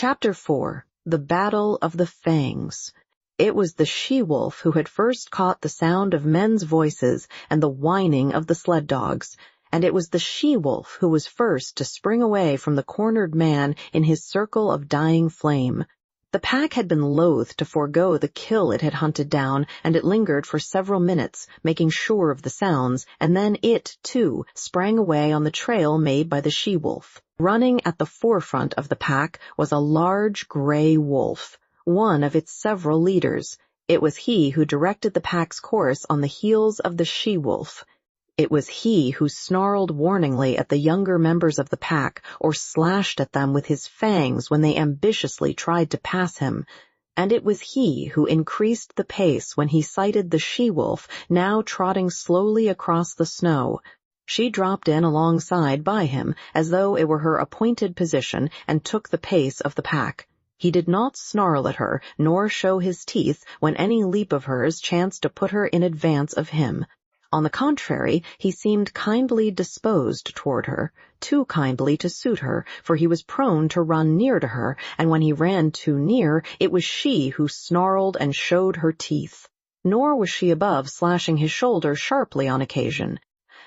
Chapter 4. The Battle of the Fangs. It was the she-wolf who had first caught the sound of men's voices and the whining of the sled dogs, and it was the she-wolf who was first to spring away from the cornered man in his circle of dying flame. The pack had been loath to forego the kill it had hunted down, and it lingered for several minutes, making sure of the sounds, and then it, too, sprang away on the trail made by the she-wolf. Running at the forefront of the pack was a large gray wolf, one of its several leaders. It was he who directed the pack's course on the heels of the she-wolf. It was he who snarled warningly at the younger members of the pack or slashed at them with his fangs when they ambitiously tried to pass him. And it was he who increased the pace when he sighted the she-wolf now trotting slowly across the snow. She dropped in alongside by him as though it were her appointed position and took the pace of the pack. He did not snarl at her nor show his teeth when any leap of hers chanced to put her in advance of him. On the contrary, he seemed kindly disposed toward her, too kindly to suit her, for he was prone to run near to her, and when he ran too near, it was she who snarled and showed her teeth. Nor was she above slashing his shoulder sharply on occasion.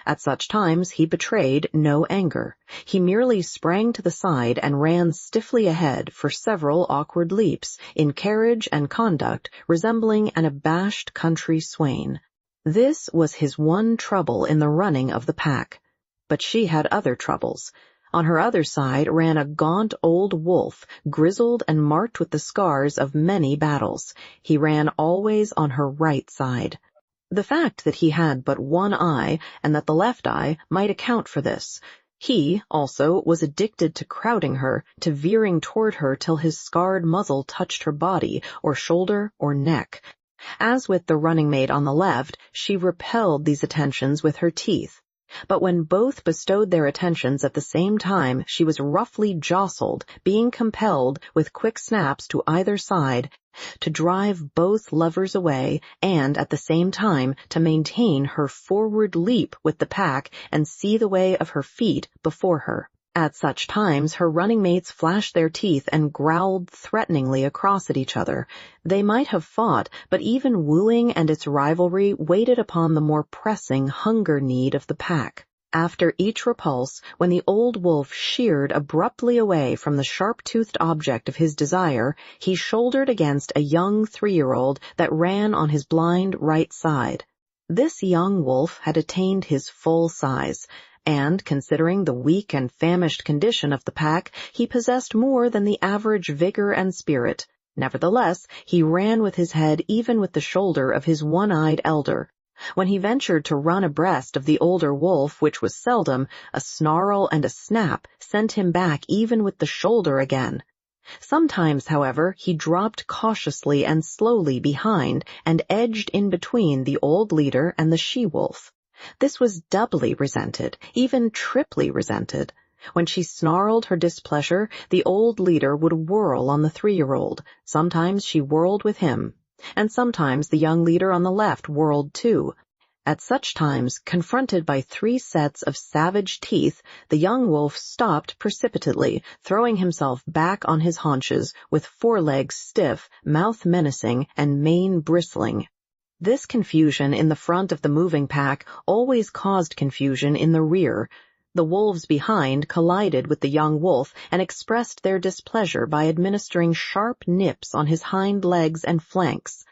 At such times he betrayed no anger. He merely sprang to the side and ran stiffly ahead for several awkward leaps, in carriage and conduct resembling an abashed country swain. This was his one trouble in the running of the pack. But she had other troubles. On her other side ran a gaunt old wolf, grizzled and marked with the scars of many battles. He ran always on her right side. The fact that he had but one eye, and that the left eye, might account for this. He, also, was addicted to crowding her, to veering toward her till his scarred muzzle touched her body, or shoulder, or neck. As with the running mate on the left, she repelled these attentions with her teeth. But when both bestowed their attentions at the same time, she was roughly jostled, being compelled, with quick snaps to either side, to drive both lovers away, and at the same time to maintain her forward leap with the pack and see the way of her feet before her. At such times her running mates flashed their teeth and growled threateningly across at each other. They might have fought, but even wooing and its rivalry waited upon the more pressing hunger need of the pack. After each repulse, when the old wolf sheered abruptly away from the sharp-toothed object of his desire, he shouldered against a young 3-year-old that ran on his blind right side. This young wolf had attained his full size, and, considering the weak and famished condition of the pack, he possessed more than the average vigor and spirit. Nevertheless, he ran with his head even with the shoulder of his one-eyed elder. When he ventured to run abreast of the older wolf, which was seldom, a snarl and a snap sent him back even with the shoulder again. Sometimes, however, he dropped cautiously and slowly behind and edged in between the old leader and the she-wolf. This was doubly resented, even triply resented. When she snarled her displeasure, the old leader would whirl on the 3-year-old. Sometimes she whirled with him, and sometimes the young leader on the left whirled too. At such times, confronted by 3 sets of savage teeth, the young wolf stopped precipitately, throwing himself back on his haunches, with forelegs stiff, mouth menacing, and mane bristling. This confusion in the front of the moving pack always caused confusion in the rear. The wolves behind collided with the young wolf and expressed their displeasure by administering sharp nips on his hind legs and flanks.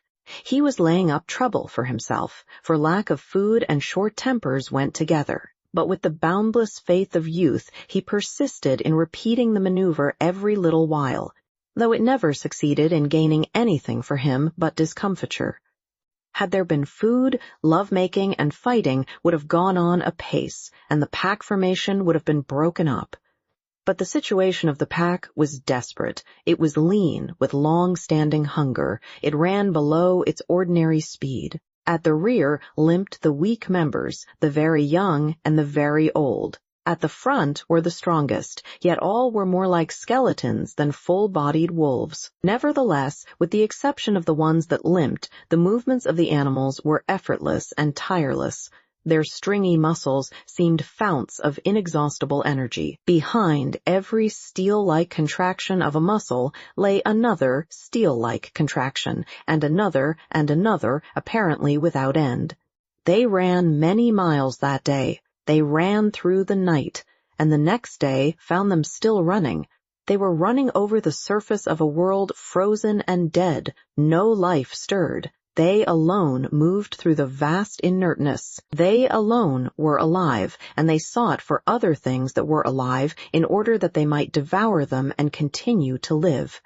He was laying up trouble for himself, for lack of food and short tempers went together. But with the boundless faith of youth, he persisted in repeating the maneuver every little while, though it never succeeded in gaining anything for him but discomfiture. Had there been food, love-making and fighting would have gone on apace, and the pack formation would have been broken up. But the situation of the pack was desperate. It was lean, with long-standing hunger. It ran below its ordinary speed. At the rear limped the weak members, the very young and the very old. At the front were the strongest, yet all were more like skeletons than full-bodied wolves. Nevertheless, with the exception of the ones that limped, the movements of the animals were effortless and tireless. Their stringy muscles seemed founts of inexhaustible energy. Behind every steel-like contraction of a muscle lay another steel-like contraction, and another, apparently without end. They ran many miles that day. They ran through the night, and the next day found them still running. They were running over the surface of a world frozen and dead. No life stirred. They alone moved through the vast inertness. They alone were alive, and they sought for other things that were alive in order that they might devour them and continue to live.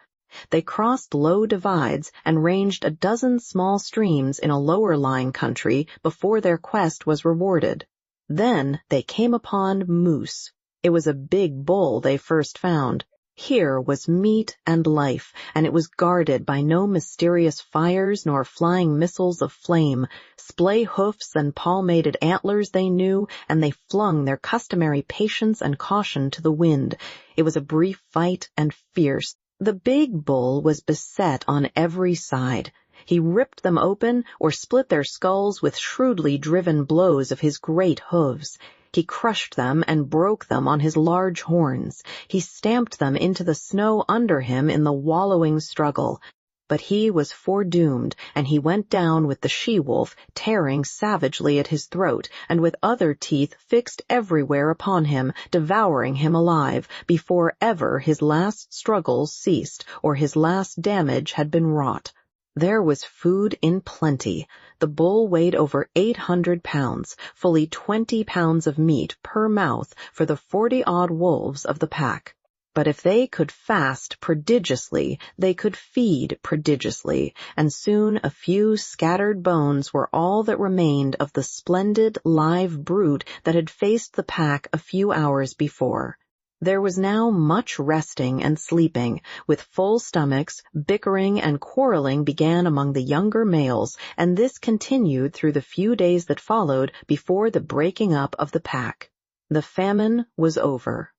They crossed low divides and ranged a dozen small streams in a lower-lying country before their quest was rewarded. Then they came upon moose. It was a big bull they first found. Here was meat and life, and it was guarded by no mysterious fires nor flying missiles of flame. Splay hoofs and palmated antlers they knew, and they flung their customary patience and caution to the wind. It was a brief fight and fierce. The big bull was beset on every side. He ripped them open or split their skulls with shrewdly driven blows of his great hooves. He crushed them and broke them on his large horns. He stamped them into the snow under him in the wallowing struggle. But he was foredoomed, and he went down with the she-wolf tearing savagely at his throat, and with other teeth fixed everywhere upon him, devouring him alive, before ever his last struggles ceased or his last damage had been wrought. There was food in plenty. The bull weighed over 800 pounds, fully 20 pounds of meat per mouth for the 40-odd wolves of the pack. But if they could fast prodigiously, they could feed prodigiously, and soon a few scattered bones were all that remained of the splendid live brute that had faced the pack a few hours before. There was now much resting and sleeping. With full stomachs, bickering and quarreling began among the younger males, and this continued through the few days that followed before the breaking up of the pack. The famine was over.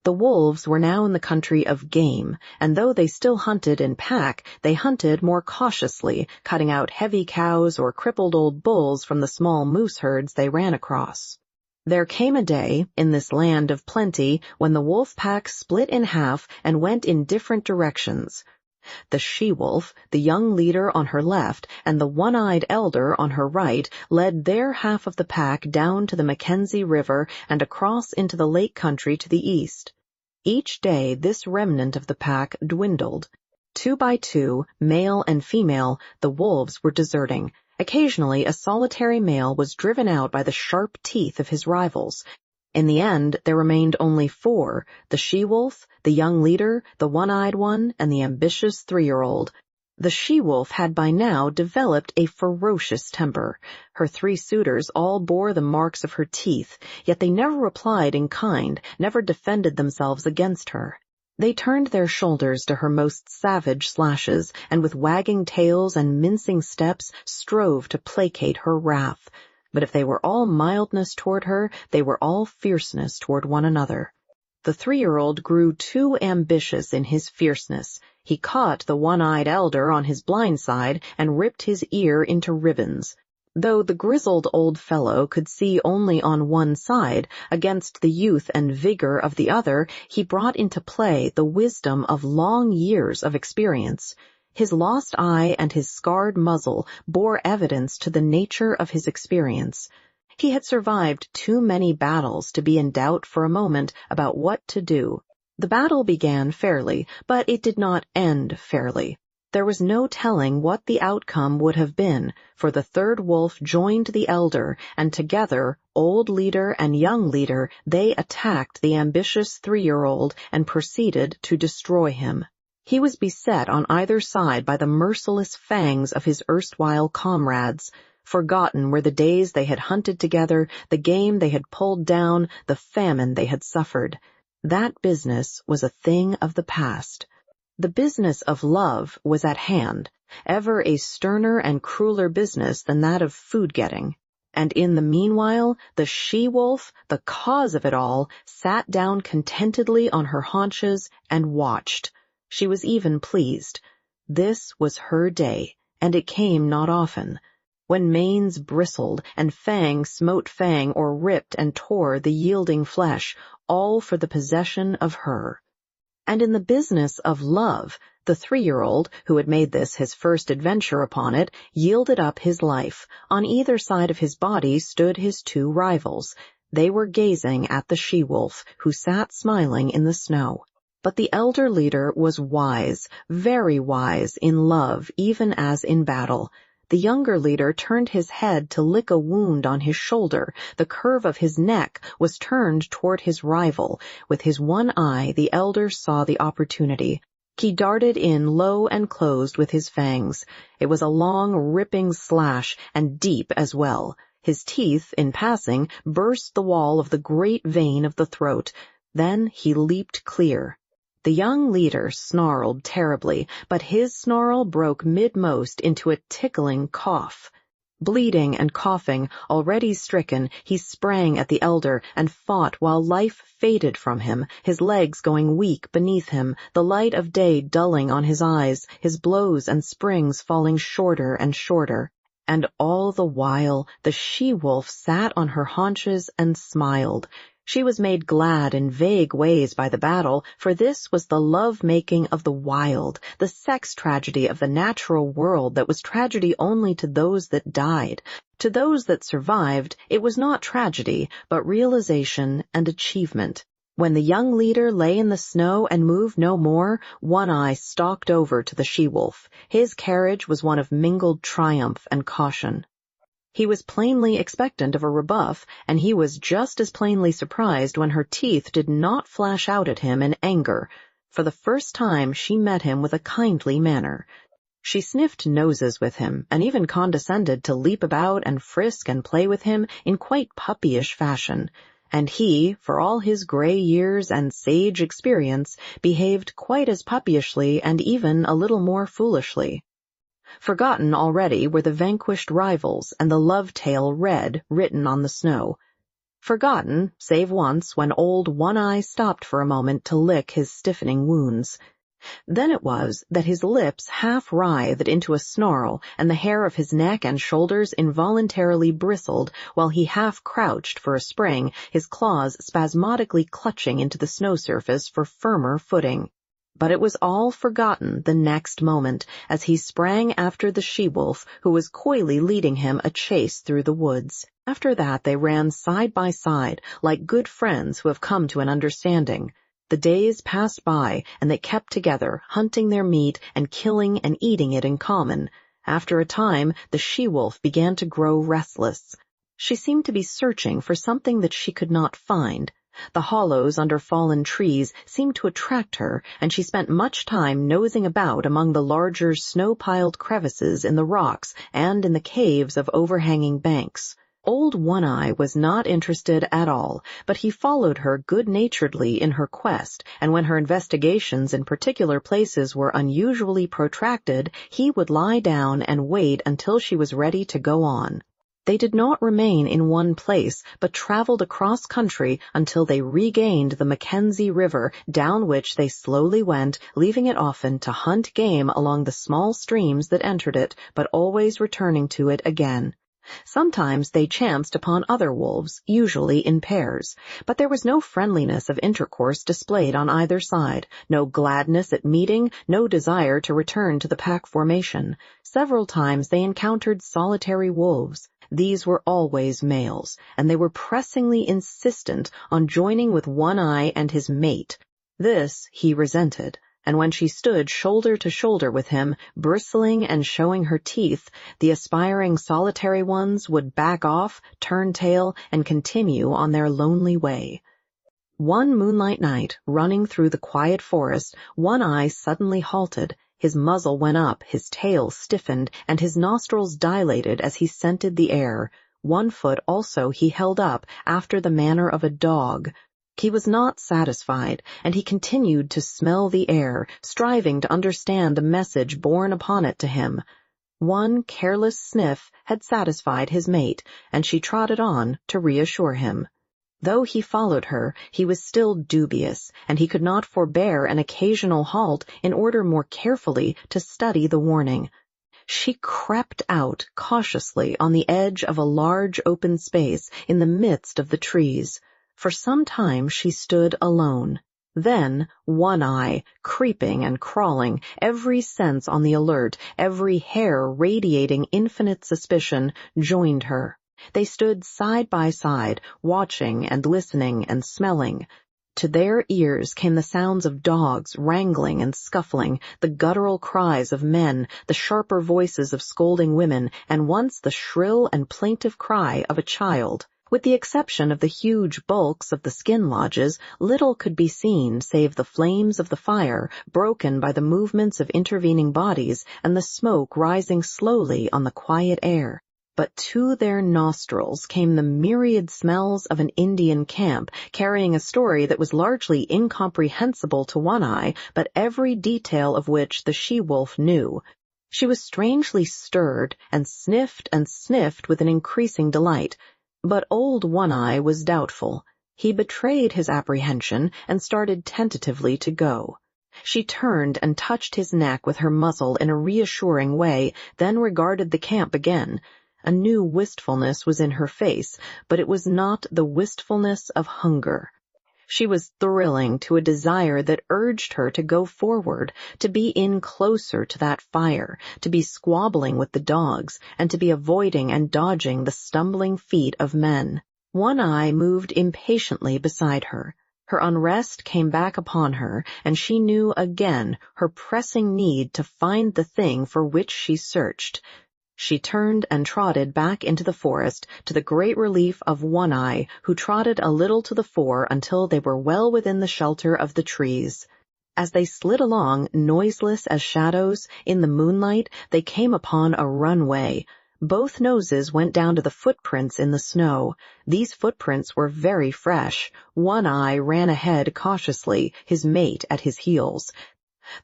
The wolves were now in the country of game, and though they still hunted in pack, they hunted more cautiously, cutting out heavy cows or crippled old bulls from the small moose herds they ran across. There came a day, in this land of plenty, when the wolf pack split in half and went in different directions. The she-wolf, the young leader on her left, and the one-eyed elder on her right, led their half of the pack down to the Mackenzie River and across into the lake country to the east. Each day this remnant of the pack dwindled. 2 by 2, male and female, the wolves were deserting. Occasionally a solitary male was driven out by the sharp teeth of his rivals. In the end there remained only 4, the she-wolf, the young leader, the one-eyed one, and the ambitious 3-year-old. The she-wolf had by now developed a ferocious temper. Her 3 suitors all bore the marks of her teeth, yet they never replied in kind, never defended themselves against her. They turned their shoulders to her most savage slashes, and with wagging tails and mincing steps strove to placate her wrath. But if they were all mildness toward her, they were all fierceness toward one another. The 3-year-old grew too ambitious in his fierceness. He caught the one-eyed elder on his blind side and ripped his ear into ribbons. Though the grizzled old fellow could see only on one side, against the youth and vigor of the other, he brought into play the wisdom of long years of experience. His lost eye and his scarred muzzle bore evidence to the nature of his experience. He had survived too many battles to be in doubt for a moment about what to do. The battle began fairly, but it did not end fairly. There was no telling what the outcome would have been, for the 3rd wolf joined the elder, and together, old leader and young leader, they attacked the ambitious 3-year-old and proceeded to destroy him. He was beset on either side by the merciless fangs of his erstwhile comrades. Forgotten were the days they had hunted together, the game they had pulled down, the famine they had suffered. That business was a thing of the past. The business of love was at hand, ever a sterner and crueler business than that of food-getting. And in the meanwhile, the she-wolf, the cause of it all, sat down contentedly on her haunches and watched. She was even pleased. This was her day, and it came not often. when manes bristled and Fang smote Fang or ripped and tore the yielding flesh, all for the possession of her. And in the business of love, the 3-year-old, who had made this his first adventure upon it, yielded up his life. On either side of his body stood his 2 rivals. They were gazing at the she-wolf, who sat smiling in the snow. But the elder leader was wise, very wise, in love even as in battle. The younger leader turned his head to lick a wound on his shoulder. The curve of his neck was turned toward his rival. With his one eye, the elder saw the opportunity. He darted in low and closed with his fangs. It was a long, ripping slash, and deep as well. His teeth, in passing, burst the wall of the great vein of the throat. Then he leaped clear. The young leader snarled terribly, but his snarl broke midmost into a tickling cough. Bleeding and coughing, already stricken, he sprang at the elder and fought while life faded from him, his legs going weak beneath him, the light of day dulling on his eyes, his blows and springs falling shorter and shorter. And all the while the she-wolf sat on her haunches and smiled. She was made glad in vague ways by the battle, for this was the love-making of the wild, the sex tragedy of the natural world that was tragedy only to those that died. To those that survived, it was not tragedy, but realization and achievement. When the young leader lay in the snow and moved no more, One Eye stalked over to the she-wolf. His carriage was one of mingled triumph and caution. He was plainly expectant of a rebuff, and he was just as plainly surprised when her teeth did not flash out at him in anger. For the first time she met him with a kindly manner. She sniffed noses with him, and even condescended to leap about and frisk and play with him in quite puppyish fashion. And he, for all his gray years and sage experience, behaved quite as puppyishly and even a little more foolishly. Forgotten already were the vanquished rivals and the love tale red written on the snow. Forgotten, save once when old One Eye stopped for a moment to lick his stiffening wounds. Then it was that his lips half writhed into a snarl, and the hair of his neck and shoulders involuntarily bristled, while he half crouched for a spring, his claws spasmodically clutching into the snow surface for firmer footing. But it was all forgotten the next moment, as he sprang after the she-wolf, who was coyly leading him a chase through the woods. After that they ran side by side, like good friends who have come to an understanding. The days passed by, and they kept together, hunting their meat and killing and eating it in common. After a time, the she-wolf began to grow restless. She seemed to be searching for something that she could not find. The hollows under fallen trees seemed to attract her, and she spent much time nosing about among the larger snow-piled crevices in the rocks and in the caves of overhanging banks. Old One Eye was not interested at all, but he followed her good-naturedly in her quest, and when her investigations in particular places were unusually protracted, he would lie down and wait until she was ready to go on. They did not remain in one place, but traveled across country until they regained the Mackenzie River, down which they slowly went, leaving it often to hunt game along the small streams that entered it, but always returning to it again. Sometimes they chanced upon other wolves, usually in pairs, but there was no friendliness of intercourse displayed on either side, no gladness at meeting, no desire to return to the pack formation. Several times they encountered solitary wolves. These were always males, and they were pressingly insistent on joining with One Eye and his mate. This he resented, and when she stood shoulder to shoulder with him, bristling and showing her teeth, the aspiring solitary ones would back off, turn tail, and continue on their lonely way. One moonlight night, running through the quiet forest, One Eye suddenly halted. His muzzle went up, his tail stiffened, and his nostrils dilated as he scented the air. One foot also he held up, after the manner of a dog. He was not satisfied, and he continued to smell the air, striving to understand the message borne upon it to him. One careless sniff had satisfied his mate, and she trotted on to reassure him. Though he followed her, he was still dubious, and he could not forbear an occasional halt in order more carefully to study the warning. She crept out cautiously on the edge of a large open space in the midst of the trees. For some time she stood alone. Then One Eye, creeping and crawling, every sense on the alert, every hair radiating infinite suspicion, joined her. They stood side by side, watching and listening and smelling. To their ears came the sounds of dogs wrangling and scuffling, the guttural cries of men, the sharper voices of scolding women, and once the shrill and plaintive cry of a child. With the exception of the huge bulks of the skin lodges, little could be seen save the flames of the fire, broken by the movements of intervening bodies, and the smoke rising slowly on the quiet air. But to their nostrils came the myriad smells of an Indian camp, carrying a story that was largely incomprehensible to One Eye, but every detail of which the she-wolf knew. She was strangely stirred, and sniffed with an increasing delight. But old One Eye was doubtful. He betrayed his apprehension and started tentatively to go. She turned and touched his neck with her muzzle in a reassuring way, then regarded the camp again. A new wistfulness was in her face, but it was not the wistfulness of hunger. She was thrilling to a desire that urged her to go forward, to be in closer to that fire, to be squabbling with the dogs, and to be avoiding and dodging the stumbling feet of men. One Eye moved impatiently beside her. Her unrest came back upon her, and she knew again her pressing need to find the thing for which she searched. She turned and trotted back into the forest, to the great relief of One Eye, who trotted a little to the fore until they were well within the shelter of the trees. As they slid along, noiseless as shadows, in the moonlight, they came upon a runway. Both noses went down to the footprints in the snow. These footprints were very fresh. One Eye ran ahead cautiously, his mate at his heels.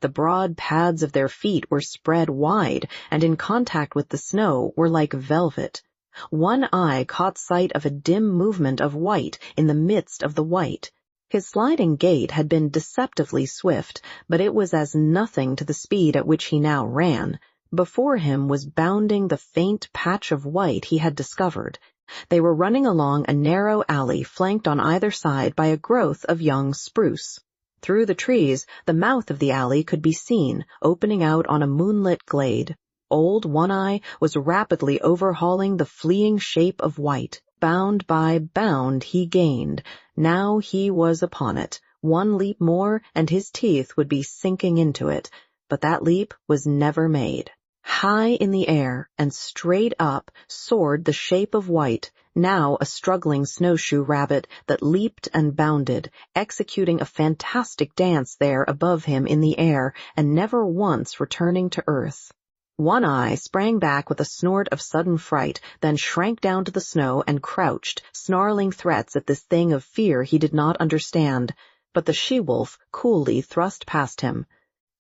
The broad pads of their feet were spread wide, and in contact with the snow were like velvet. One Eye caught sight of a dim movement of white in the midst of the white. His sliding gait had been deceptively swift, but it was as nothing to the speed at which he now ran. Before him was bounding the faint patch of white he had discovered. They were running along a narrow alley flanked on either side by a growth of young spruce. Through the trees, the mouth of the alley could be seen, opening out on a moonlit glade. Old One Eye was rapidly overhauling the fleeing shape of white. Bound by bound he gained. Now he was upon it. One leap more, and his teeth would be sinking into it. But that leap was never made. High in the air and straight up soared the shape of white, now a struggling snowshoe rabbit that leaped and bounded, executing a fantastic dance there above him in the air and never once returning to earth. One Eye sprang back with a snort of sudden fright, then shrank down to the snow and crouched, snarling threats at this thing of fear he did not understand. But the she-wolf coolly thrust past him.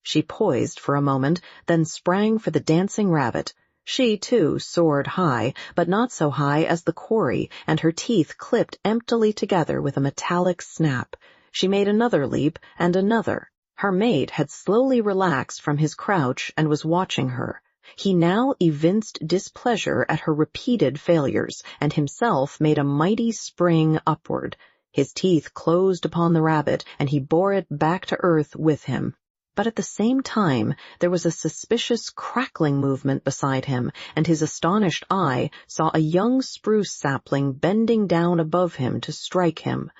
She poised for a moment, then sprang for the dancing rabbit. She, too, soared high, but not so high as the quarry, and her teeth clipped emptily together with a metallic snap. She made another leap, and another. Her mate had slowly relaxed from his crouch and was watching her. He now evinced displeasure at her repeated failures, and himself made a mighty spring upward. His teeth closed upon the rabbit, and he bore it back to earth with him. But at the same time there was a suspicious crackling movement beside him, and his astonished eye saw a young spruce sapling bending down above him to strike him.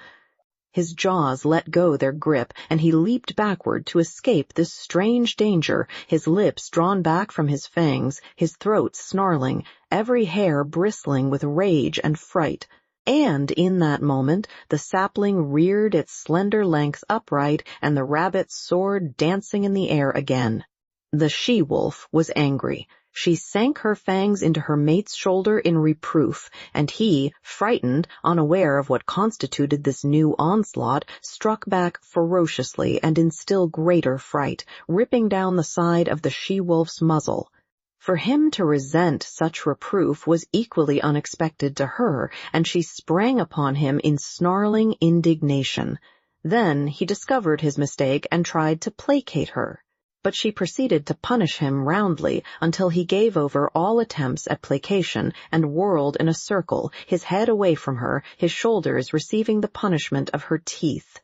His jaws let go their grip, and he leaped backward to escape this strange danger, his lips drawn back from his fangs, his throat snarling, every hair bristling with rage and fright. And in that moment the sapling reared its slender length upright, and the rabbit soared dancing in the air again. The she-wolf was angry. She sank her fangs into her mate's shoulder in reproof, and he, frightened, unaware of what constituted this new onslaught, struck back ferociously and in still greater fright, ripping down the side of the she-wolf's muzzle. For him to resent such reproof was equally unexpected to her, and she sprang upon him in snarling indignation. Then he discovered his mistake and tried to placate her. but she proceeded to punish him roundly until he gave over all attempts at placation and whirled in a circle, his head away from her, his shoulders receiving the punishment of her teeth.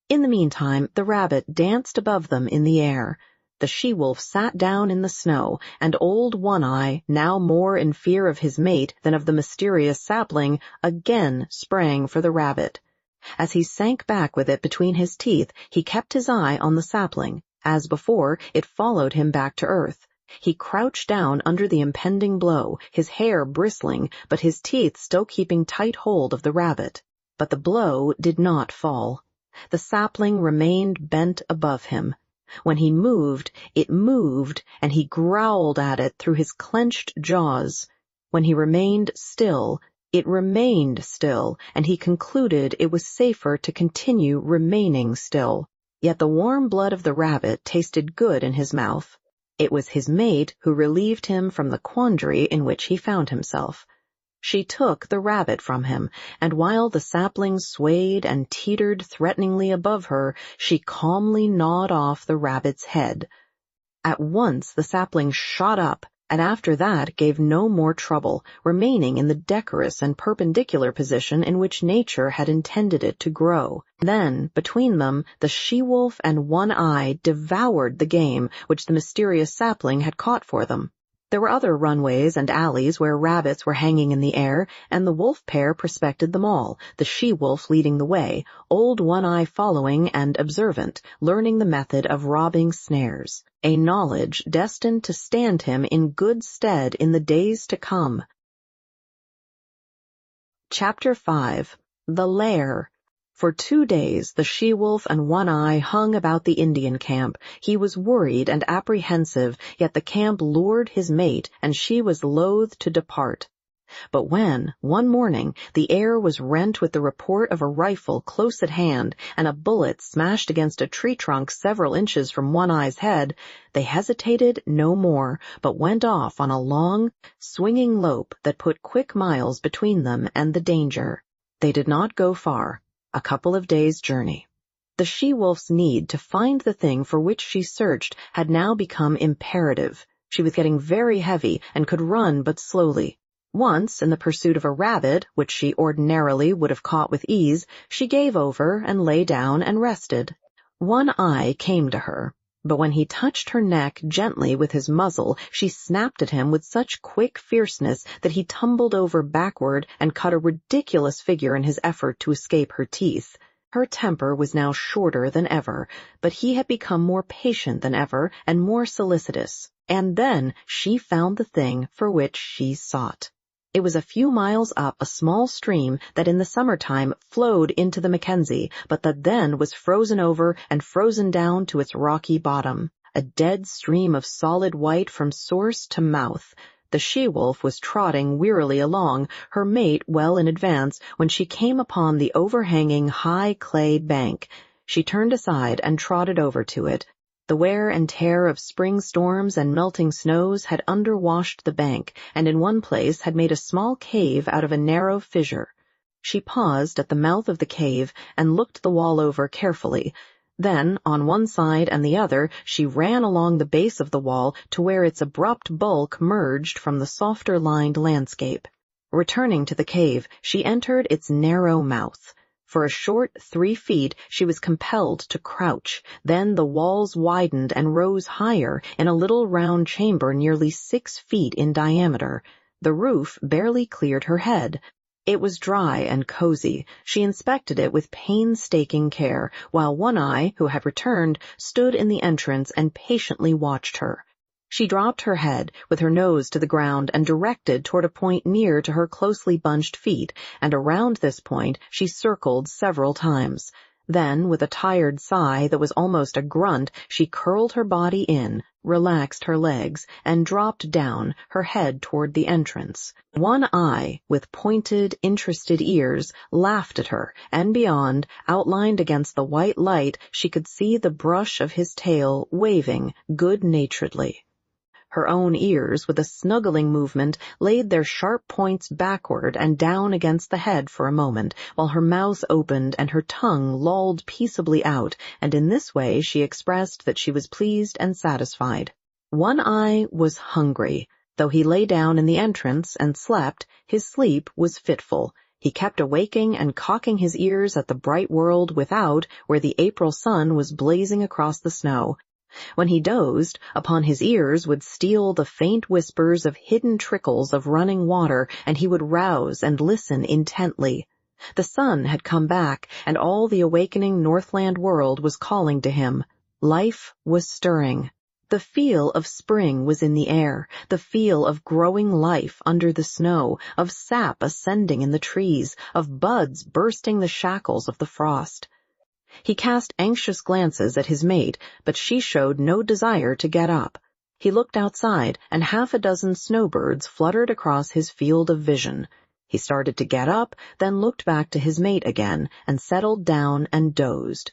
In the meantime, the rabbit danced above them in the air. The she-wolf sat down in the snow, and old One-Eye, now more in fear of his mate than of the mysterious sapling, again sprang for the rabbit. As he sank back with it between his teeth, he kept his eye on the sapling. As before, it followed him back to earth. He crouched down under the impending blow, his hair bristling, but his teeth still keeping tight hold of the rabbit. But the blow did not fall. The sapling remained bent above him. When he moved, it moved, and he growled at it through his clenched jaws. When he remained still, it remained still, and he concluded it was safer to continue remaining still. Yet the warm blood of the rabbit tasted good in his mouth. It was his mate who relieved him from the quandary in which he found himself. She took the rabbit from him, and while the sapling swayed and teetered threateningly above her, she calmly gnawed off the rabbit's head. At once the sapling shot up, and after that gave no more trouble, remaining in the decorous and perpendicular position in which nature had intended it to grow. Then, between them, the she-wolf and One-Eye devoured the game which the mysterious sapling had caught for them. There were other runways and alleys where rabbits were hanging in the air, and the wolf pair prospected them all, the she-wolf leading the way, old One-Eye following and observant, learning the method of robbing snares, a knowledge destined to stand him in good stead in the days to come. Chapter 5. The Lair. For 2 days the she-wolf and One-Eye hung about the Indian camp. He was worried and apprehensive, yet the camp lured his mate, and she was loath to depart. But when, one morning, the air was rent with the report of a rifle close at hand, and a bullet smashed against a tree trunk several inches from One-Eye's head, they hesitated no more, but went off on a long, swinging lope that put quick miles between them and the danger. They did not go far. A couple of days' journey. The she-wolf's need to find the thing for which she searched had now become imperative. She was getting very heavy and could run but slowly. Once, in the pursuit of a rabbit, which she ordinarily would have caught with ease, she gave over and lay down and rested. One-Eye came to her, but when he touched her neck gently with his muzzle, she snapped at him with such quick fierceness that he tumbled over backward and cut a ridiculous figure in his effort to escape her teeth. Her temper was now shorter than ever, but he had become more patient than ever and more solicitous. And then she found the thing for which she sought. It was a few miles up a small stream that in the summertime flowed into the Mackenzie, but that then was frozen over and frozen down to its rocky bottom. A dead stream of solid white from source to mouth. The she-wolf was trotting wearily along, her mate well in advance, when she came upon the overhanging high clay bank. She turned aside and trotted over to it. The wear and tear of spring storms and melting snows had underwashed the bank, and in one place had made a small cave out of a narrow fissure. She paused at the mouth of the cave and looked the wall over carefully. Then, on one side and the other, she ran along the base of the wall to where its abrupt bulk merged from the softer-lined landscape. Returning to the cave, she entered its narrow mouth. For a short 3 feet she was compelled to crouch. Then the walls widened and rose higher in a little round chamber nearly 6 feet in diameter. The roof barely cleared her head. It was dry and cozy. She inspected it with painstaking care, while One-Eye, who had returned, stood in the entrance and patiently watched her. She dropped her head, with her nose to the ground, and directed toward a point near to her closely bunched feet, and around this point she circled several times. Then, with a tired sigh that was almost a grunt, she curled her body in, relaxed her legs, and dropped down, her head toward the entrance. One-Eye, with pointed, interested ears, laughed at her, and beyond, outlined against the white light, she could see the brush of his tail waving good-naturedly. Her own ears, with a snuggling movement, laid their sharp points backward and down against the head for a moment, while her mouth opened and her tongue lolled peaceably out, and in this way she expressed that she was pleased and satisfied. One Eye was hungry. Though he lay down in the entrance and slept, his sleep was fitful. He kept awaking and cocking his ears at the bright world without, where the April sun was blazing across the snow. When he dozed, upon his ears would steal the faint whispers of hidden trickles of running water, and he would rouse and listen intently. The sun had come back, and all the awakening Northland world was calling to him. Life was stirring. The feel of spring was in the air, the feel of growing life under the snow, of sap ascending in the trees, of buds bursting the shackles of the frost. He cast anxious glances at his mate, but she showed no desire to get up. He looked outside, and 6 snowbirds fluttered across his field of vision. He started to get up, then looked back to his mate again, and settled down and dozed.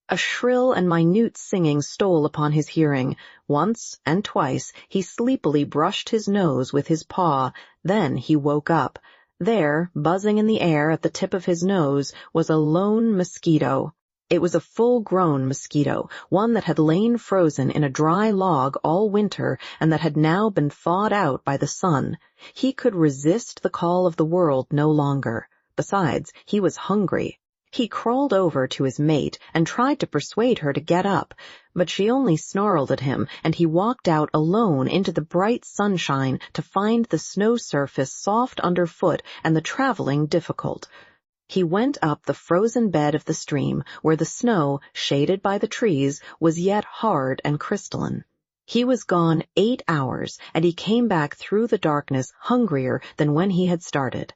A shrill and minute singing stole upon his hearing. Once and twice he sleepily brushed his nose with his paw. Then he woke up. There, buzzing in the air at the tip of his nose, was a lone mosquito. It was a full-grown mosquito, one that had lain frozen in a dry log all winter and that had now been thawed out by the sun. He could resist the call of the world no longer. Besides, he was hungry. He crawled over to his mate and tried to persuade her to get up, but she only snarled at him, and he walked out alone into the bright sunshine to find the snow surface soft underfoot and the traveling difficult. He went up the frozen bed of the stream, where the snow, shaded by the trees, was yet hard and crystalline. He was gone 8 hours, and he came back through the darkness hungrier than when he had started.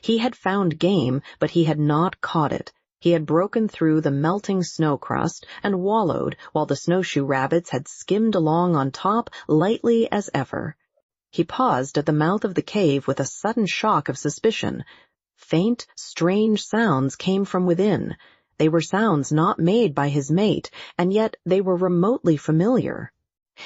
He had found game, but he had not caught it. He had broken through the melting snow crust and wallowed, while the snowshoe rabbits had skimmed along on top lightly as ever. He paused at the mouth of the cave with a sudden shock of suspicion. Faint, strange sounds came from within. They were sounds not made by his mate, and yet they were remotely familiar.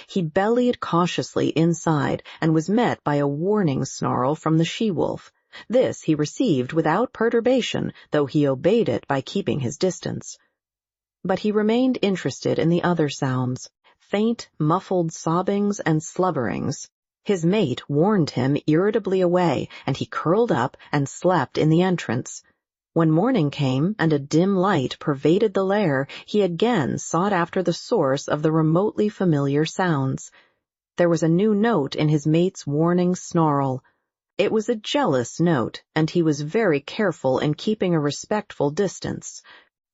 He bellied cautiously inside and was met by a warning snarl from the she-wolf. This he received without perturbation, though he obeyed it by keeping his distance. But he remained interested in the other sounds, faint, muffled sobbings and slubberings. His mate warned him irritably away, and he curled up and slept in the entrance. When morning came and a dim light pervaded the lair, he again sought after the source of the remotely familiar sounds. There was a new note in his mate's warning snarl. It was a jealous note, and he was very careful in keeping a respectful distance.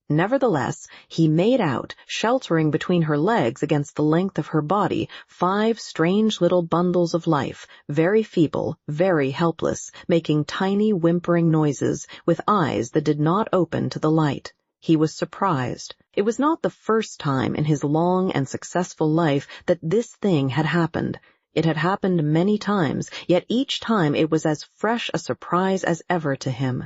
Nevertheless, he made out, sheltering between her legs against the length of her body, 5 strange little bundles of life, very feeble, very helpless, making tiny whimpering noises, with eyes that did not open to the light. He was surprised. It was not the first time in his long and successful life that this thing had happened. It had happened many times, yet each time it was as fresh a surprise as ever to him.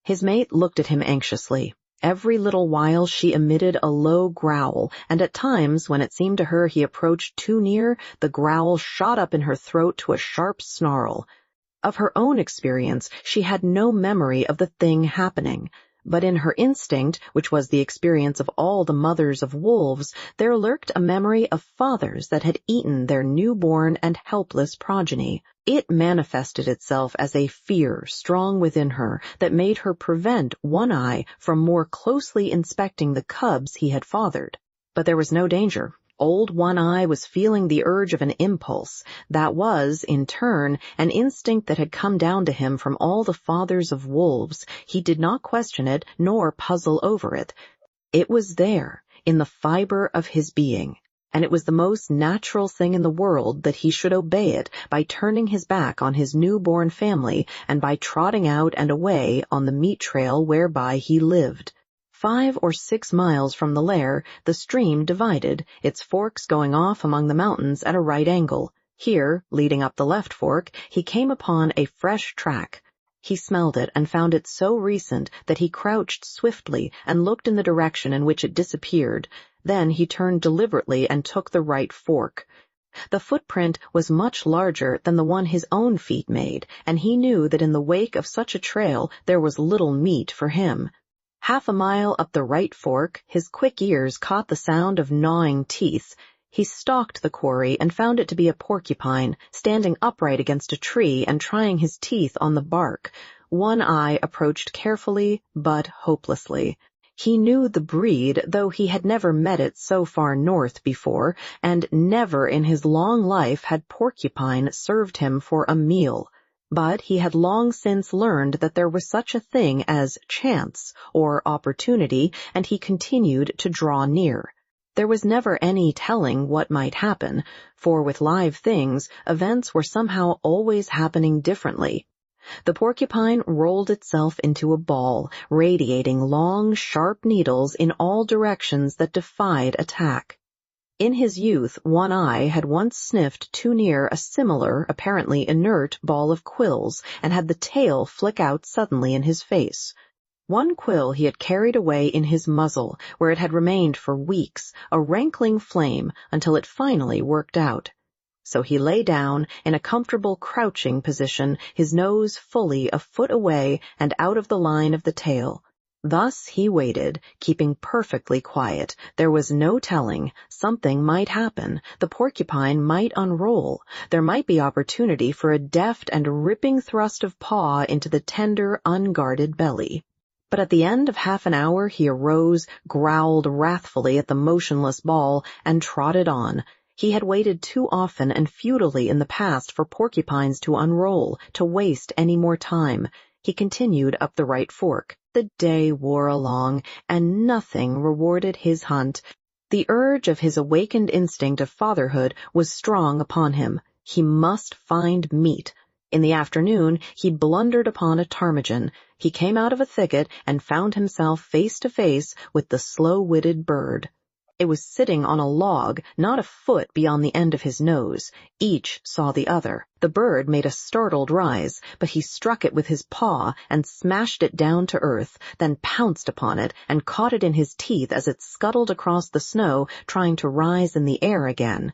His mate looked at him anxiously. Every little while she emitted a low growl, and at times, when it seemed to her he approached too near, the growl shot up in her throat to a sharp snarl. Of her own experience, she had no memory of the thing happening. But in her instinct, which was the experience of all the mothers of wolves, there lurked a memory of fathers that had eaten their newborn and helpless progeny. It manifested itself as a fear strong within her that made her prevent One Eye from more closely inspecting the cubs he had fathered. But there was no danger. Old One Eye was feeling the urge of an impulse. That was, in turn, an instinct that had come down to him from all the fathers of wolves. He did not question it, nor puzzle over it. It was there, in the fiber of his being, and it was the most natural thing in the world that he should obey it by turning his back on his newborn family and by trotting out and away on the meat trail whereby he lived. 5 or 6 miles from the lair, the stream divided, its forks going off among the mountains at a right angle. Here, leading up the left fork, he came upon a fresh track. He smelled it and found it so recent that he crouched swiftly and looked in the direction in which it disappeared. Then he turned deliberately and took the right fork. The footprint was much larger than the one his own feet made, and he knew that in the wake of such a trail there was little meat for him. Half a mile up the right fork, his quick ears caught the sound of gnawing teeth. He stalked the quarry and found it to be a porcupine, standing upright against a tree and trying his teeth on the bark. One Eye approached carefully but hopelessly. He knew the breed, though he had never met it so far north before, and never in his long life had porcupine served him for a meal. But he had long since learned that there was such a thing as chance or opportunity, and he continued to draw near. There was never any telling what might happen, for with live things, events were somehow always happening differently. The porcupine rolled itself into a ball, radiating long, sharp needles in all directions that defied attack. In his youth, One Eye had once sniffed too near a similar, apparently inert, ball of quills, and had the tail flick out suddenly in his face. One quill he had carried away in his muzzle, where it had remained for weeks, a rankling flame, until it finally worked out. So he lay down in a comfortable crouching position, his nose fully a foot away and out of the line of the tail. Thus he waited, keeping perfectly quiet. There was no telling. Something might happen. The porcupine might unroll. There might be opportunity for a deft and ripping thrust of paw into the tender, unguarded belly. But at the end of half an hour he arose, growled wrathfully at the motionless ball, and trotted on. He had waited too often and futilely in the past for porcupines to unroll, to waste any more time. He continued up the right fork. The day wore along, and nothing rewarded his hunt. The urge of his awakened instinct of fatherhood was strong upon him. He must find meat. In the afternoon he blundered upon a ptarmigan. He came out of a thicket and found himself face to face with the slow-witted bird. It was sitting on a log, not a foot beyond the end of his nose. Each saw the other. The bird made a startled rise, but he struck it with his paw and smashed it down to earth, then pounced upon it and caught it in his teeth as it scuttled across the snow, trying to rise in the air again.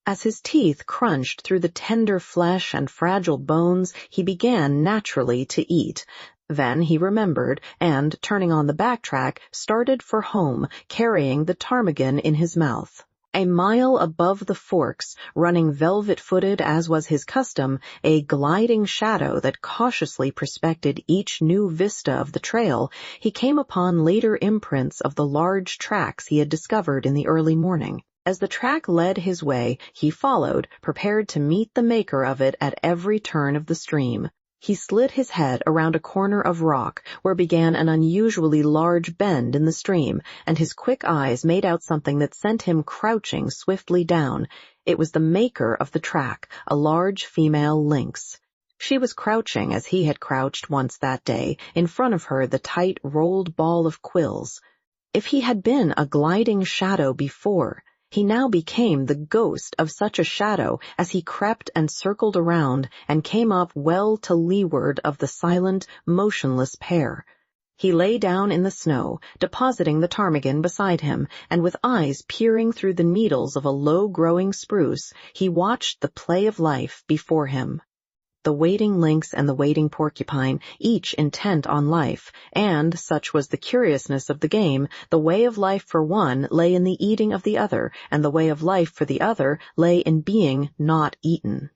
As his teeth crunched through the tender flesh and fragile bones, he began naturally to eat. Then he remembered, and, turning on the backtrack, started for home, carrying the ptarmigan in his mouth. A mile above the forks, running velvet-footed as was his custom, a gliding shadow that cautiously prospected each new vista of the trail, he came upon later imprints of the large tracks he had discovered in the early morning. As the track led his way, he followed, prepared to meet the maker of it at every turn of the stream. He slid his head around a corner of rock where began an unusually large bend in the stream, and his quick eyes made out something that sent him crouching swiftly down. It was the maker of the track, a large female lynx. She was crouching as he had crouched once that day, in front of her the tight rolled ball of quills. If he had been a gliding shadow before, he now became the ghost of such a shadow as he crept and circled around and came up well to leeward of the silent, motionless pair. He lay down in the snow, depositing the ptarmigan beside him, and with eyes peering through the needles of a low-growing spruce, he watched the play of life before him. The waiting lynx and the waiting porcupine, each intent on life, and, such was the curiousness of the game, the way of life for one lay in the eating of the other, and the way of life for the other lay in being not eaten.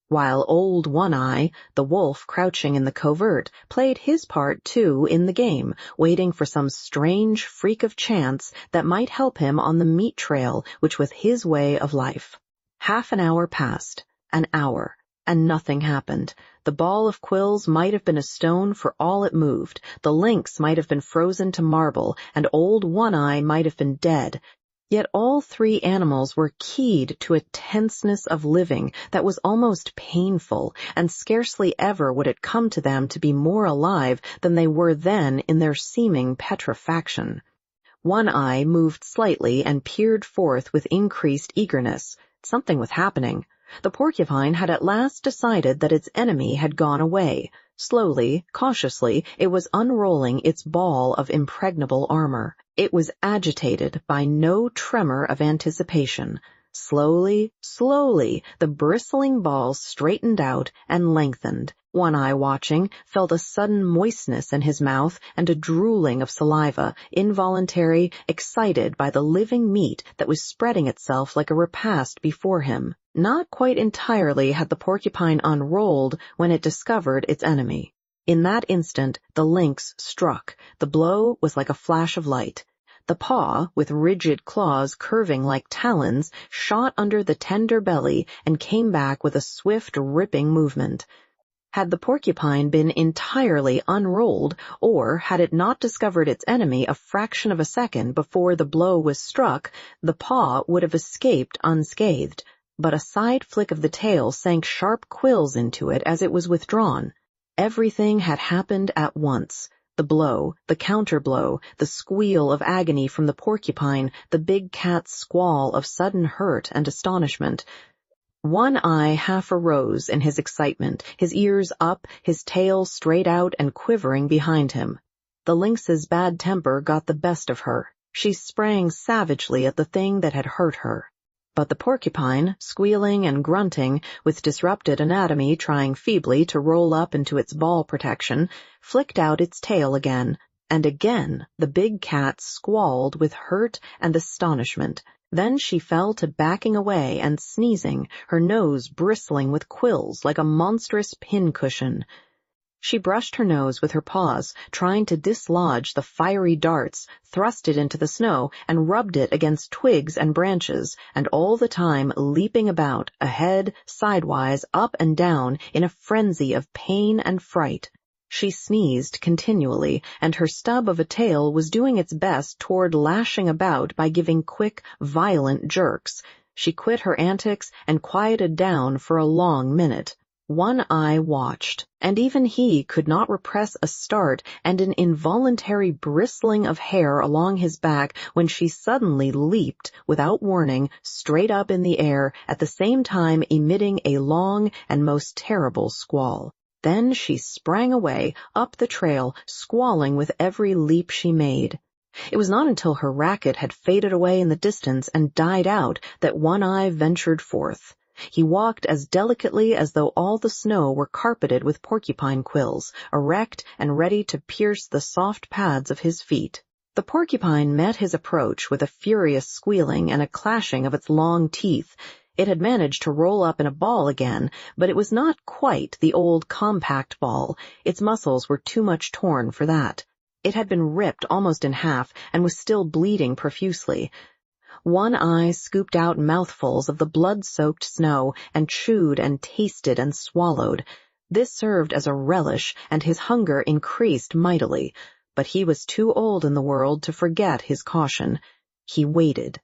While old One Eye, the wolf crouching in the covert, played his part too in the game, waiting for some strange freak of chance that might help him on the meat trail which was his way of life. Half an hour passed, an hour, and nothing happened. The ball of quills might have been a stone for all it moved, the lynx might have been frozen to marble, and old One Eye might have been dead. Yet all three animals were keyed to a tenseness of living that was almost painful, and scarcely ever would it come to them to be more alive than they were then in their seeming petrifaction. One Eye moved slightly and peered forth with increased eagerness. Something was happening. The porcupine had at last decided that its enemy had gone away. Slowly, cautiously, it was unrolling its ball of impregnable armor. It was agitated by no tremor of anticipation. Slowly, slowly, the bristling balls straightened out and lengthened. One Eye, watching, felt a sudden moistness in his mouth and a drooling of saliva, involuntary, excited by the living meat that was spreading itself like a repast before him. Not quite entirely had the porcupine unrolled when it discovered its enemy. In that instant, the lynx struck. The blow was like a flash of light. The paw, with rigid claws curving like talons, shot under the tender belly and came back with a swift, ripping movement. Had the porcupine been entirely unrolled, or had it not discovered its enemy a fraction of a second before the blow was struck, the paw would have escaped unscathed. But a side flick of the tail sank sharp quills into it as it was withdrawn. Everything had happened at once. The blow, the counterblow, the squeal of agony from the porcupine, the big cat's squall of sudden hurt and astonishment. One Eye half arose in his excitement, his ears up, his tail straight out and quivering behind him. The lynx's bad temper got the best of her. She sprang savagely at the thing that had hurt her. But the porcupine, squealing and grunting, with disrupted anatomy trying feebly to roll up into its ball protection, flicked out its tail again, and again the big cat squalled with hurt and astonishment. Then she fell to backing away and sneezing, her nose bristling with quills like a monstrous pincushion. She brushed her nose with her paws, trying to dislodge the fiery darts, thrust it into the snow, and rubbed it against twigs and branches, and all the time leaping about, ahead, sidewise, up and down, in a frenzy of pain and fright. She sneezed continually, and her stub of a tail was doing its best toward lashing about by giving quick, violent jerks. She quit her antics and quieted down for a long minute. One Eye watched, and even he could not repress a start and an involuntary bristling of hair along his back when she suddenly leaped, without warning, straight up in the air, at the same time emitting a long and most terrible squall. Then she sprang away, up the trail, squalling with every leap she made. It was not until her racket had faded away in the distance and died out that One Eye ventured forth. He walked as delicately as though all the snow were carpeted with porcupine quills, erect and ready to pierce the soft pads of his feet. The porcupine met his approach with a furious squealing and a clashing of its long teeth. It had managed to roll up in a ball again, but it was not quite the old compact ball. Its muscles were too much torn for that. It had been ripped almost in half and was still bleeding profusely. One Eye scooped out mouthfuls of the blood-soaked snow and chewed and tasted and swallowed. This served as a relish, and his hunger increased mightily. But he was too old in the world to forget his caution. He waited.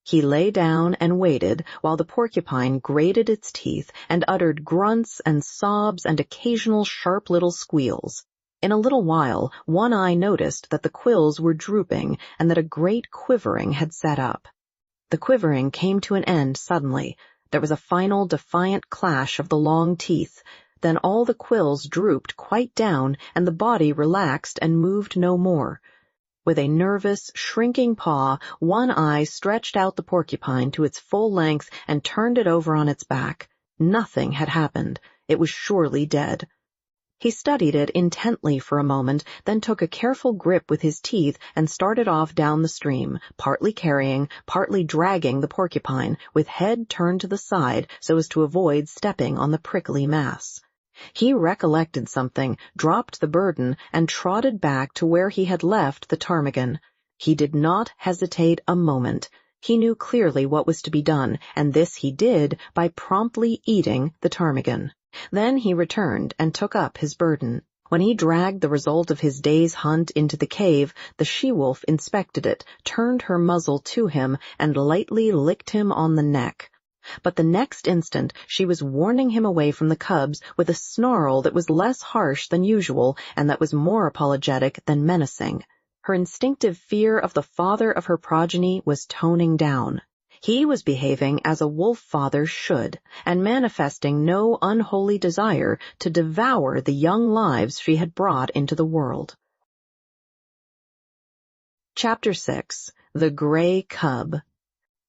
He lay down and waited while the porcupine grated its teeth and uttered grunts and sobs and occasional sharp little squeals. In a little while, One Eye noticed that the quills were drooping and that a great quivering had set up. The quivering came to an end suddenly. There was a final defiant clash of the long teeth. Then all the quills drooped quite down and the body relaxed and moved no more. With a nervous, shrinking paw, One Eye stretched out the porcupine to its full length and turned it over on its back. Nothing had happened. It was surely dead. He studied it intently for a moment, then took a careful grip with his teeth and started off down the stream, partly carrying, partly dragging the porcupine, with head turned to the side so as to avoid stepping on the prickly mass. He recollected something, dropped the burden, and trotted back to where he had left the ptarmigan. He did not hesitate a moment. He knew clearly what was to be done, and this he did by promptly eating the ptarmigan. Then he returned and took up his burden. When he dragged the result of his day's hunt into the cave, the she-wolf inspected it, turned her muzzle to him, and lightly licked him on the neck. But the next instant she was warning him away from the cubs with a snarl that was less harsh than usual and that was more apologetic than menacing. Her instinctive fear of the father of her progeny was toning down. He was behaving as a wolf father should, and manifesting no unholy desire to devour the young lives she had brought into the world. Chapter 6. The Gray Cub.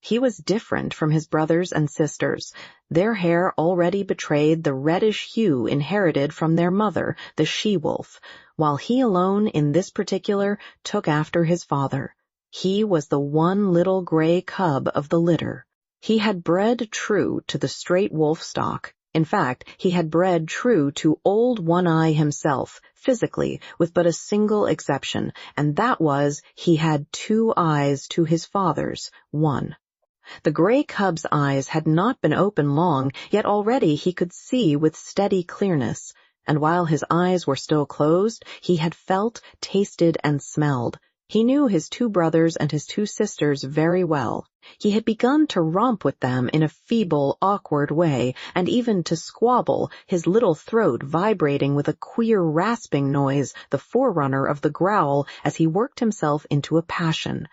He was different from his brothers and sisters. Their hair already betrayed the reddish hue inherited from their mother, the she-wolf, while he alone, in this particular, took after his father. He was the one little gray cub of the litter. He had bred true to the straight wolf stock. In fact, he had bred true to Old One-Eye himself, physically, with but a single exception, and that was he had 2 eyes to his father's 1. The gray cub's eyes had not been open long, yet already he could see with steady clearness, and while his eyes were still closed, he had felt, tasted, and smelled. He knew his 2 brothers and his 2 sisters very well. He had begun to romp with them in a feeble, awkward way, and even to squabble, his little throat vibrating with a queer rasping noise, the forerunner of the growl, as he worked himself into a passion.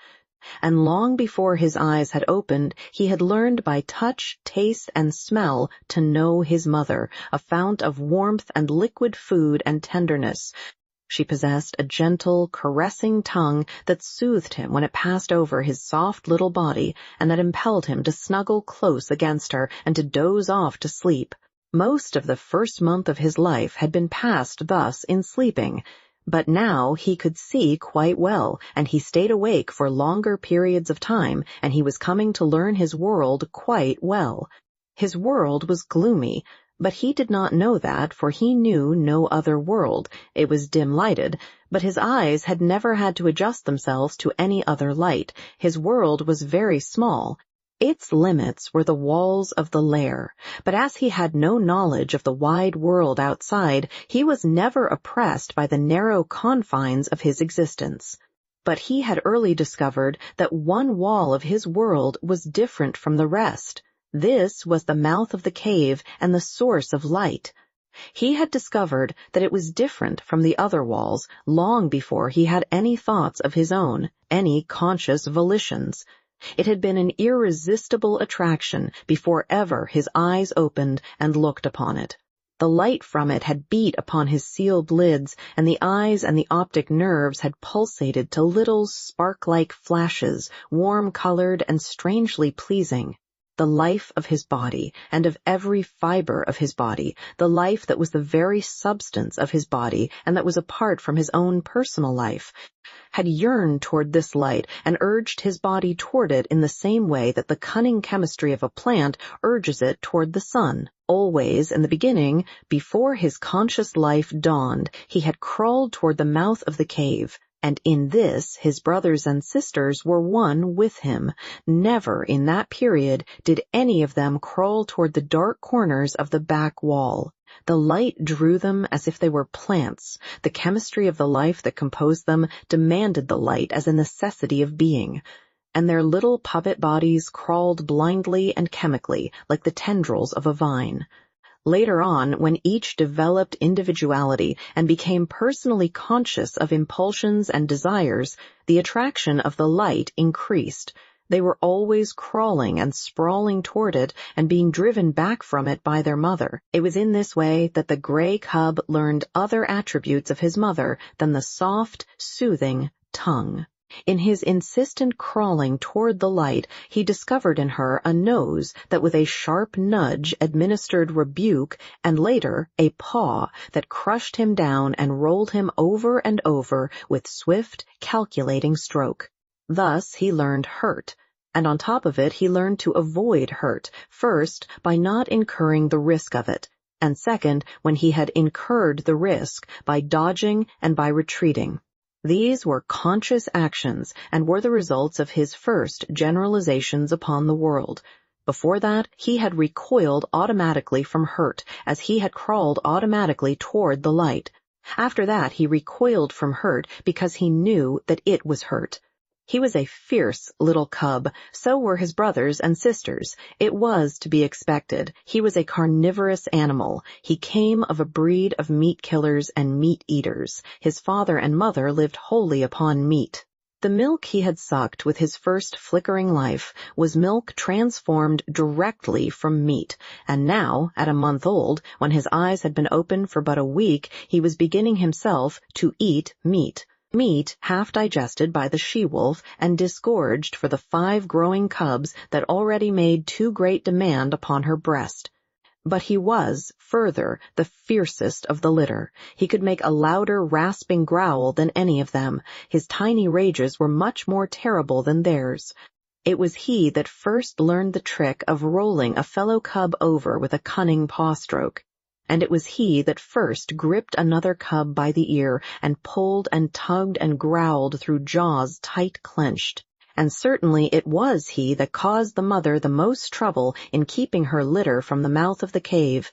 And long before his eyes had opened, he had learned by touch, taste, and smell to know his mother, a fount of warmth and liquid food and tenderness. She possessed a gentle, caressing tongue that soothed him when it passed over his soft little body, and that impelled him to snuggle close against her and to doze off to sleep. Most of the first month of his life had been passed thus in sleeping. But now he could see quite well, and he stayed awake for longer periods of time, and he was coming to learn his world quite well. His world was gloomy, but he did not know that, for he knew no other world. It was dim-lighted, but his eyes had never had to adjust themselves to any other light. His world was very small. Its limits were the walls of the lair, but as he had no knowledge of the wide world outside, he was never oppressed by the narrow confines of his existence. But he had early discovered that one wall of his world was different from the rest. This was the mouth of the cave and the source of light. He had discovered that it was different from the other walls long before he had any thoughts of his own, any conscious volitions. It had been an irresistible attraction before ever his eyes opened and looked upon it. The light from it had beat upon his sealed lids, and the eyes and the optic nerves had pulsated to little spark-like flashes, warm-colored and strangely pleasing. The life of his body, and of every fiber of his body, the life that was the very substance of his body and that was apart from his own personal life, had yearned toward this light and urged his body toward it in the same way that the cunning chemistry of a plant urges it toward the sun. Always, in the beginning, before his conscious life dawned, he had crawled toward the mouth of the cave, and in this his brothers and sisters were one with him. Never in that period did any of them crawl toward the dark corners of the back wall. The light drew them as if they were plants. The chemistry of the life that composed them demanded the light as a necessity of being, and their little puppet bodies crawled blindly and chemically like the tendrils of a vine. Later on, when each developed individuality and became personally conscious of impulsions and desires, the attraction of the light increased. They were always crawling and sprawling toward it and being driven back from it by their mother. It was in this way that the gray cub learned other attributes of his mother than the soft, soothing tongue. In his insistent crawling toward the light, he discovered in her a nose that with a sharp nudge administered rebuke, and later a paw that crushed him down and rolled him over and over with swift, calculating stroke. Thus he learned hurt, and on top of it he learned to avoid hurt, first by not incurring the risk of it, and second, when he had incurred the risk, by dodging and by retreating. These were conscious actions and were the results of his first generalizations upon the world. Before that, he had recoiled automatically from hurt, as he had crawled automatically toward the light. After that, he recoiled from hurt because he knew that it was hurt. He was a fierce little cub. So were his brothers and sisters. It was to be expected. He was a carnivorous animal. He came of a breed of meat killers and meat eaters. His father and mother lived wholly upon meat. The milk he had sucked with his first flickering life was milk transformed directly from meat, and now, at a month old, when his eyes had been open for but a week, he was beginning himself to eat meat. meat half digested by the she-wolf and disgorged for the 5 growing cubs that already made too great demand upon her breast. But he was, further, the fiercest of the litter. He could make a louder, rasping growl than any of them. His tiny rages were much more terrible than theirs. It was he that first learned the trick of rolling a fellow cub over with a cunning paw stroke. And it was he that first gripped another cub by the ear and pulled and tugged and growled through jaws tight clenched. And certainly it was he that caused the mother the most trouble in keeping her litter from the mouth of the cave.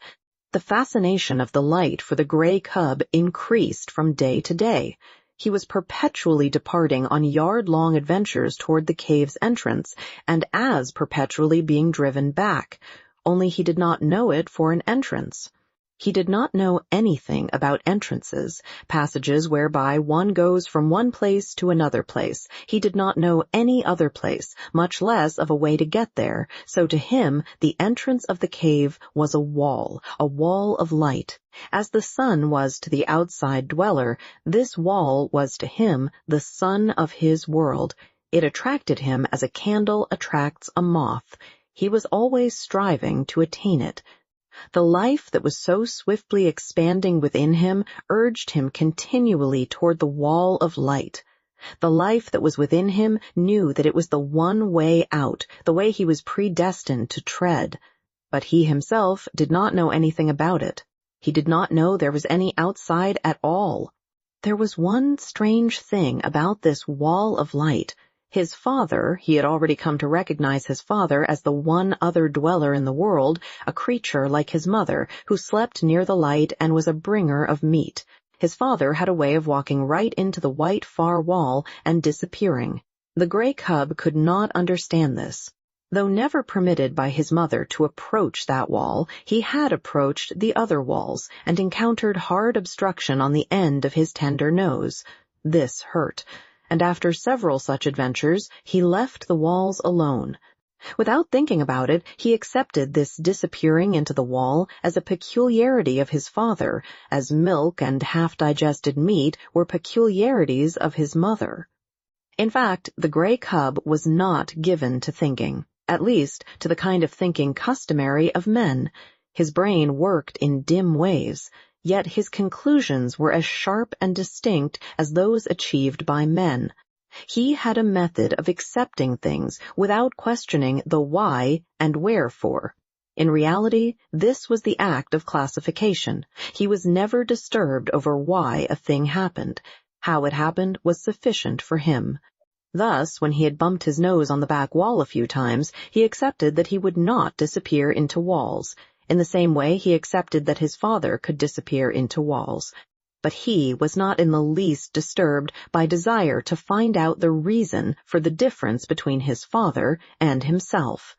The fascination of the light for the gray cub increased from day to day. He was perpetually departing on yard-long adventures toward the cave's entrance, and as perpetually being driven back, only he did not know it for an entrance. He did not know anything about entrances, passages whereby one goes from one place to another place. He did not know any other place, much less of a way to get there, so to him the entrance of the cave was a wall of light. As the sun was to the outside dweller, this wall was to him the sun of his world. It attracted him as a candle attracts a moth. He was always striving to attain it. The life that was so swiftly expanding within him urged him continually toward the wall of light. The life that was within him knew that it was the one way out, the way he was predestined to tread. But he himself did not know anything about it. He did not know there was any outside at all. There was one strange thing about this wall of light. His father, he had already come to recognize his father as the one other dweller in the world, a creature like his mother, who slept near the light and was a bringer of meat. His father had a way of walking right into the white far wall and disappearing. The gray cub could not understand this. Though never permitted by his mother to approach that wall, he had approached the other walls and encountered hard obstruction on the end of his tender nose. This hurt. And after several such adventures, he left the walls alone. Without thinking about it, he accepted this disappearing into the wall as a peculiarity of his father, as milk and half-digested meat were peculiarities of his mother. In fact, the gray cub was not given to thinking, at least to the kind of thinking customary of men. His brain worked in dim ways. Yet his conclusions were as sharp and distinct as those achieved by men. He had a method of accepting things without questioning the why and wherefore. In reality, this was the act of classification. He was never disturbed over why a thing happened. How it happened was sufficient for him. Thus, when he had bumped his nose on the back wall a few times, he accepted that he would not disappear into walls. In the same way, he accepted that his father could disappear into walls. But he was not in the least disturbed by desire to find out the reason for the difference between his father and himself.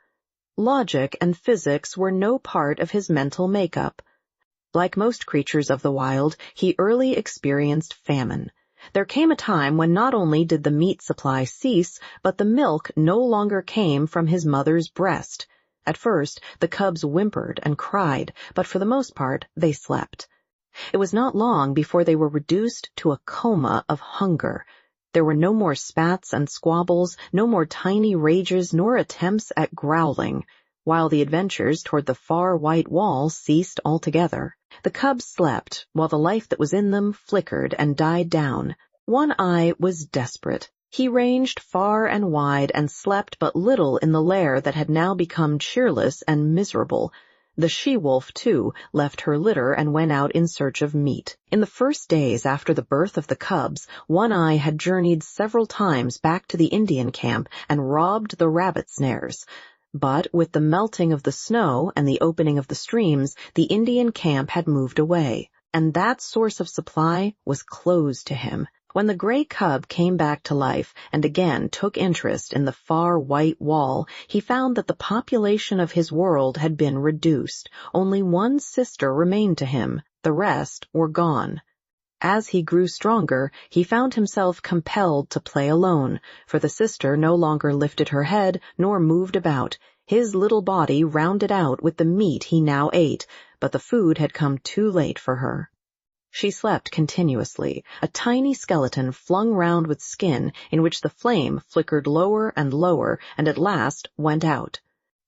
Logic and physics were no part of his mental makeup. Like most creatures of the wild, he early experienced famine. There came a time when not only did the meat supply cease, but the milk no longer came from his mother's breast. At first, the cubs whimpered and cried, but for the most part, they slept. It was not long before they were reduced to a coma of hunger. There were no more spats and squabbles, no more tiny rages nor attempts at growling, while the adventures toward the far white wall ceased altogether. The cubs slept, while the life that was in them flickered and died down. One Eye was desperate. He ranged far and wide and slept but little in the lair that had now become cheerless and miserable. The she-wolf, too, left her litter and went out in search of meat. In the first days after the birth of the cubs, One Eye had journeyed several times back to the Indian camp and robbed the rabbit snares. But with the melting of the snow and the opening of the streams, the Indian camp had moved away, and that source of supply was closed to him. When the gray cub came back to life and again took interest in the far white wall, he found that the population of his world had been reduced. Only one sister remained to him. The rest were gone. As he grew stronger, he found himself compelled to play alone, for the sister no longer lifted her head nor moved about. His little body rounded out with the meat he now ate, but the food had come too late for her. She slept continuously, a tiny skeleton flung round with skin in which the flame flickered lower and lower and at last went out.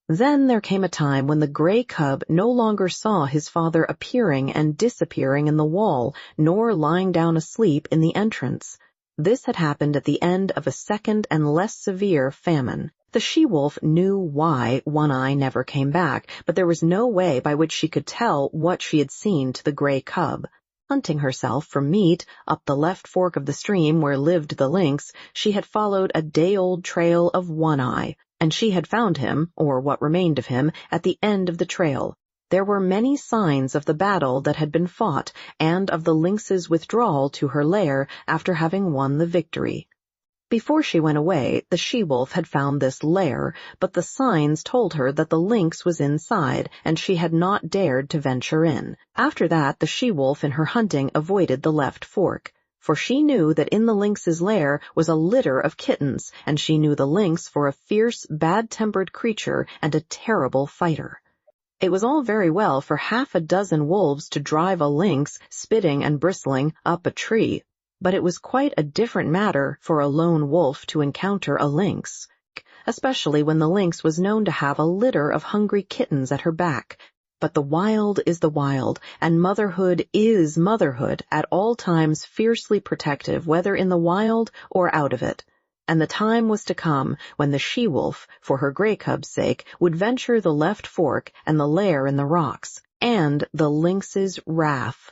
Then there came a time when the gray cub no longer saw his father appearing and disappearing in the wall, nor lying down asleep in the entrance. This had happened at the end of a second and less severe famine. The she-wolf knew why One-Eye never came back, but there was no way by which she could tell what she had seen to the gray cub. Hunting herself for meat up the left fork of the stream where lived the lynx, she had followed a day-old trail of One-Eye, and she had found him, or what remained of him, at the end of the trail. There were many signs of the battle that had been fought, and of the lynx's withdrawal to her lair after having won the victory. Before she went away, the she-wolf had found this lair, but the signs told her that the lynx was inside, and she had not dared to venture in. After that, the she-wolf in her hunting avoided the left fork, for she knew that in the lynx's lair was a litter of kittens, and she knew the lynx for a fierce, bad-tempered creature and a terrible fighter. It was all very well for half a dozen wolves to drive a lynx, spitting and bristling, up a tree, but it was quite a different matter for a lone wolf to encounter a lynx, especially when the lynx was known to have a litter of hungry kittens at her back. But the wild is the wild, and motherhood is motherhood, at all times fiercely protective, whether in the wild or out of it. And the time was to come when the she-wolf, for her gray cub's sake, would venture the left fork and the lair in the rocks, and the lynx's wrath